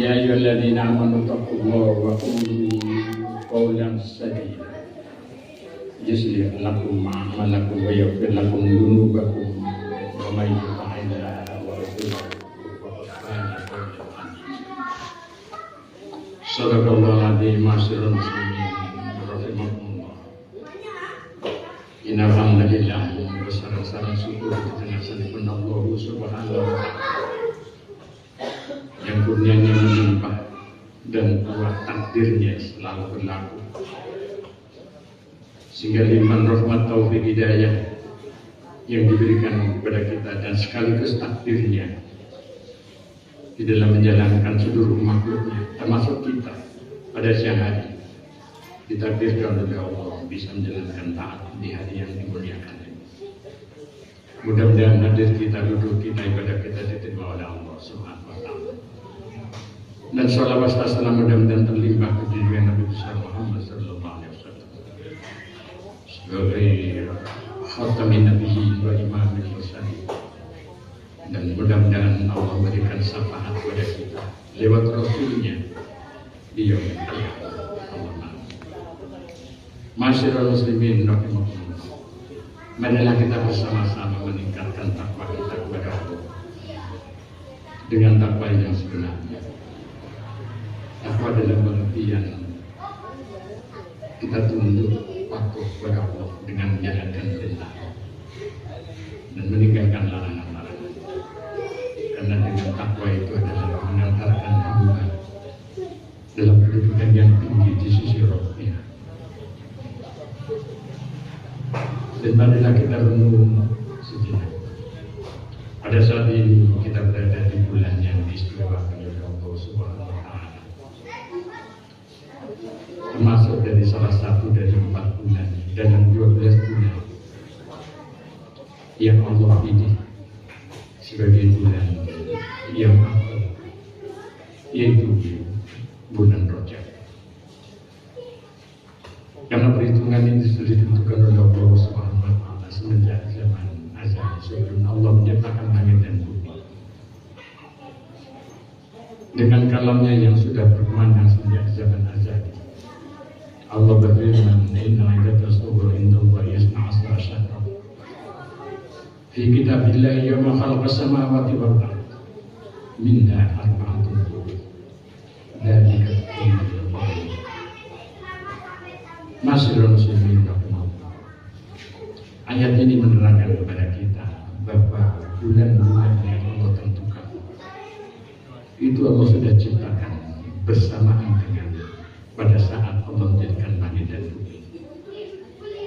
Ya ayyuhalladzina amanu taqullaha wa qulu qawlan sadida yuslih lakum a'malakum wa yaghfir lakum dhunubakum wa may yuti'illaha wa rasulahu faqad faza fawzan 'azima. Shadaqallahu adzim ma'asyiral muslimin rahimakumullah. Innal hamdalillah wa sarana syukur kita sanipun Allah subhanahu wa ta'ala yang kurnianya melimpah dan kuat takdirnya selalu berlaku sehingga limpahan rahmat taufik hidayah yang diberikan kepada kita dan sekaligus takdirnya di dalam menjalankan seluruh makhluknya termasuk kita pada siang hari ditakdirkan oleh Allah bisa menjalankan taat di hari yang dimuliakan ini. Mudah-mudahan hadir kita, duduk kita, ibadah kita diterima oleh Allah Subhanahu wa ta'ala. Dan sholawat salam mudah-mudahan terlimpah ke diri Nabi besar Muhammad sallallahu alaihi wasallam sebagai khatamin nabiyyin wa imamil mursalin, dan mudah-mudahan Allah berikan syafaat kepada kita lewat rasulnya di yaumil qiyamah. Masyarul muslimin rahimakumullah, marilah kita bersama-sama meningkatkan takwa kita kepada Allah dengan takwa yang sebenarnya. Takwa dalam pengertian kita tunduk patuh kepada Allah dengan menjalankan perintah dan meninggalkan larangan-larangan. Karena dengan takwa itu adalah mengantarkan hamba dalam kedudukan yang tinggi di sisi Rabbnya. Dan marilah kita renung sejenak. Pada saat ini kita berada di bulan yang diistimewakan oleh Allah Subhanahu wa ta'ala, termasuk dari salah satu dari 4 bulan dalam 12 bulan yang Allah pilih sebagai bulan yang afdal, yaitu bulan Rajab. Karena perhitungan ini sudah ditentukan oleh Allah Subhanahu wa ta'ala semenjak zaman azali, sebelum Allah menciptakan langit dan bumi, dengan kalamnya yang sudah berkumandang sejak zaman azali. Allah berfirman, inna iddatas syuhuri indallahi isna asra syahran fi kitabillahi yawma khalaqas samawati wal ardh minha arba'atun hurum dzalika dinul qayyim. Masyarul muslimin rahimakumullah, ayat ini menerangkan kepada kita bahwa bulan-bulan yang Allah tentukan itu Allah sudah ciptakan bersamaan dengan pada saat Allah menjadikan langit dan bumi,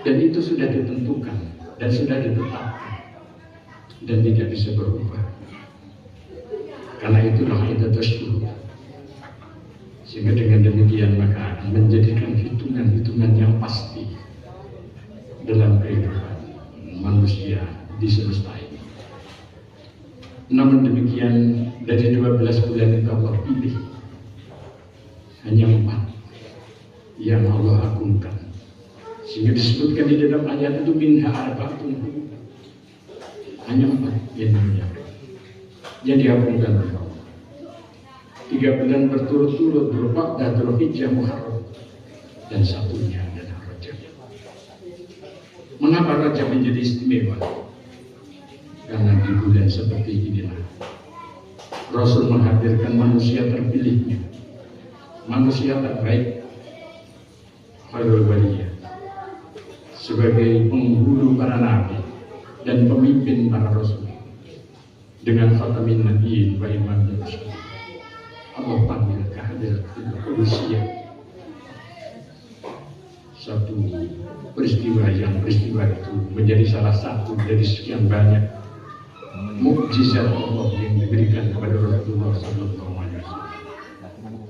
dan itu sudah ditentukan dan sudah ditetapkan dan tidak bisa berubah. Karena itulah iddatus syuhur, sehingga dengan demikian maka akan menjadikan hitungan-hitungan yang pasti dalam kehidupan manusia di semesta ini. Namun demikian, dari 12 bulan itu Allah pilih hanya 4 yang Allah agungkan, sehingga disebutkan di dalam ayat itu minha arba'atun hurum, hanya 4 yang dimuliakan, yang diagungkan oleh Allah. 3 bulan berturut-turut berupa Dzulhijjah, Muharram, dan satunya adalah Rajab. Mengapa Rajab menjadi istimewa? Karena di bulan seperti inilah Rasul menghadirkan manusia terpilihnya, manusia terbaik, khairul bariyah, sebagai penghulu para nabi dan pemimpin para rasul, dengan khatamin nabiyyin wa imamil mursalin. Allah panggil kehadiran Qudusiyah, satu peristiwa itu menjadi salah satu dari sekian banyak mukjizat Allah yang diberikan kepada Rasulullah sallallahu alaihi wasallam,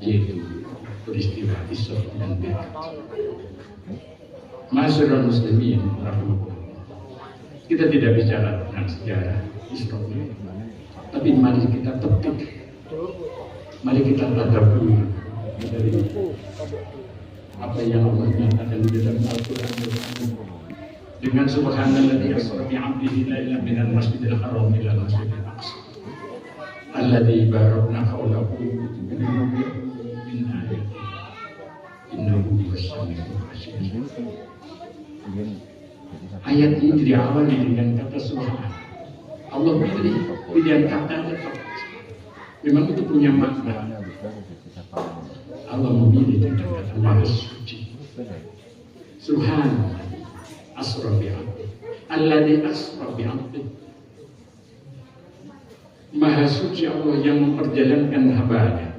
yaitu peristiwa Isra dan Mi'raj. Masyarul muslimin rahimakumullah, kita tidak bicara tentang sejarah Isra, tapi mari kita petik, mari kita tadabbur dari apa yang Allah nyatakan di dalam Al-Quran dengan subhanalladzi asra bi 'abdihi lailan minal masjidil haram ila masjidil aqsa alladzi barakna haulahu min ayati innahu was-sami'ul basir. Ayat ini diawali dengan kata subhan. Allah pilih pilihan katanya memang itu punya makna. Allah memilih dengan kata maha suci. Subhan asra bi'abdi alladzi asra bi'abdi. Maha suci Allah yang memperjalankan hamba-Nya.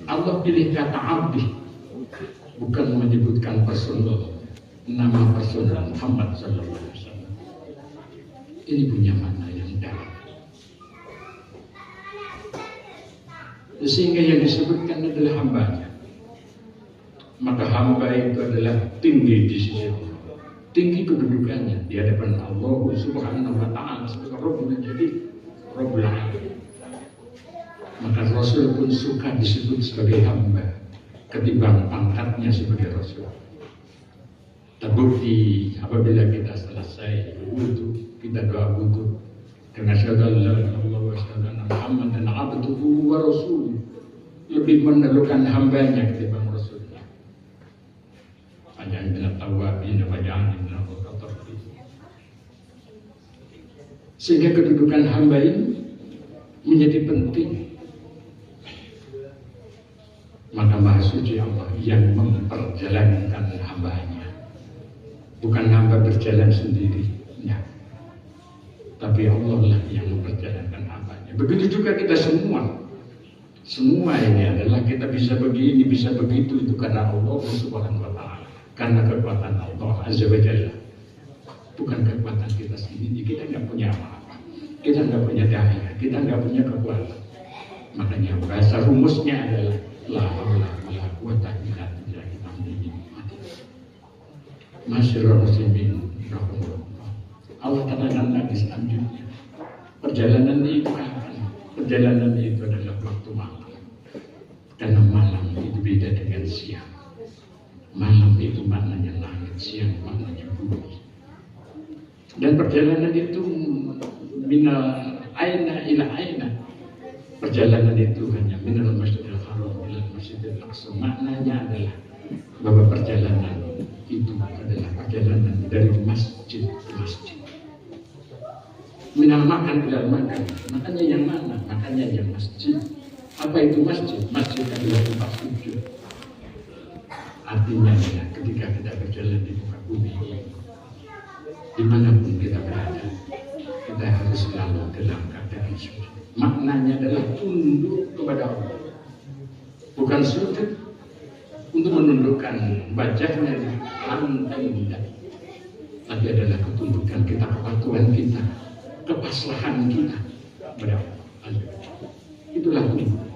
Allah pilih kata abdi, bukan menyebutkan personal, nama personal Muhammad sallallahu alaihi wasallam. Ini punya makna yang dalam. Sehingga yang disebutkan adalah hamba-Nya. Maka hamba itu adalah tinggi di sisi Allah, tinggi kedudukannya di hadapan Allah Subhanahu wa taala sebagai Rabbul Jalil, Rabbul Alamin. Maka Rasul pun suka disebut sebagai hamba ketimbang pangkatnya sebagai Rasul. Terbukti apabila kita selesai wudu, kita doa wudu dengan syahadu la ilaha illallah wa syahadu anna Muhammadan abduhu wa rasuluh, lebih menelukan hambanya ketimbang Rasulnya. Hanya minat tawabin wa ja'alni minal mutatahhirin. Sehingga kedudukan hamba ini menjadi penting. Maka Maha Suci Allah yang memperjalankan hamba-Nya, bukan hamba berjalan sendiri, ya. Tapi Allah lah yang memperjalankan hamba-Nya. Begitu juga kita semua. Semua ini adalah kita bisa begini, bisa begitu, itu karena Allah Subhanahu wa taala. Karena kekuatan Allah Azza wa Jalla. Bukan kekuatan kita sendiri. Kita nggak punya apa-apa. Kita nggak punya daya, kita nggak punya kekuatan. Makanya bahasa rumusnya adalah la haula wala quwwata illa billahil aliyyil azim. Masyarul muslimin rahimahullah. Allah katakan lagi selanjutnya, perjalanan itu kapan? Perjalanan itu adalah waktu malam. Karena malam itu beda dengan siang. Malam itu maknanya langit, siang maknanya bumi. Dan perjalanan itu minal aina ila aina. Perjalanan itu hanya minal masjidil haram ila masjidil aqsa. Maknanya adalah bahwa perjalanan itu adalah perjalanan dari masjid ke masjid. Minal makan ila makan. Makanya yang mana? Makanya yang masjid. Apa itu masjid? Masjid adalah tempat sujud. Artinya ya, ketika kita berjalan di muka bumi, dimanapun kita berada, kita harus selalu dalam keadaan sujud. Maknanya adalah tunduk kepada Allah, bukan sujud untuk menundukkan wajahnya di lantai tidak, tapi adalah ketundukan kita, kepatuhan kita, kepasrahan kita kepada Allah. Itulah tunduk,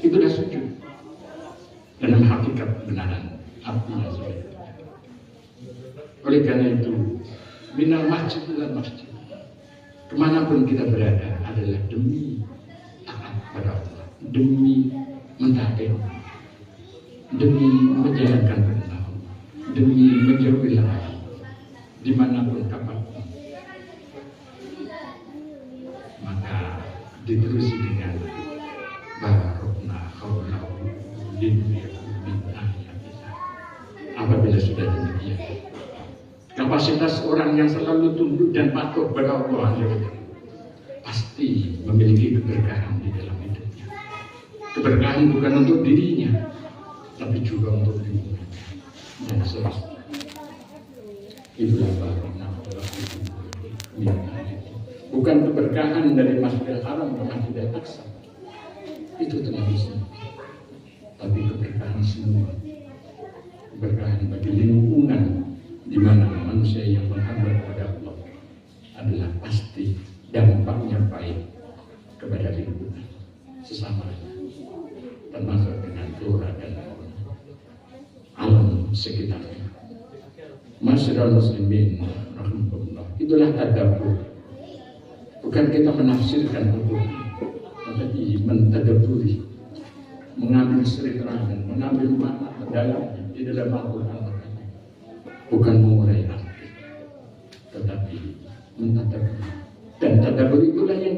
itulah sujud dalam hakikat kebenaran. Artinya seperti itu. Oleh karena itu, minal masjid ila masjid, kemanapun kita berada adalah demi taat pada Allah, demi mentaati Allah, demi menjalankan perintah Allah, demi menjauhi larangan, dimanapun kapanpun. Maka diterusi dengan barokna haulahu linnuyahu min ayatina. Apabila sudah demikian, kapasitas orang yang selalu tunduk dan patuh pada Allah pasti memiliki keberkahan di dalam hidupnya. Keberkahan bukan untuk dirinya, tapi juga untuk lingkungan dan seterusnya. Itulah barokah. Bukan keberkahan dari Masjidil Haram ke Masjidil Aqsa, itu terlalu sedikit, tapi keberkahan semua. Keberkahan bagi lingkungan di mana manusia yang menghamba kepada Allah adalah pasti dampaknya baik kepada lingkungan sesamanya, termasuk dengan flora dan alam sekitarnya. Masyarul muslimin rahimahullah. Itulah tadabbur. Bukan kita menafsirkan hukum, tapi mentadabburi, mengambil seri terangan, mengambil makna terdalamnya di dalam Al-Quran. Bukan mengurai arti, tetapi mentadabbur. Dan tadabbur itulah yang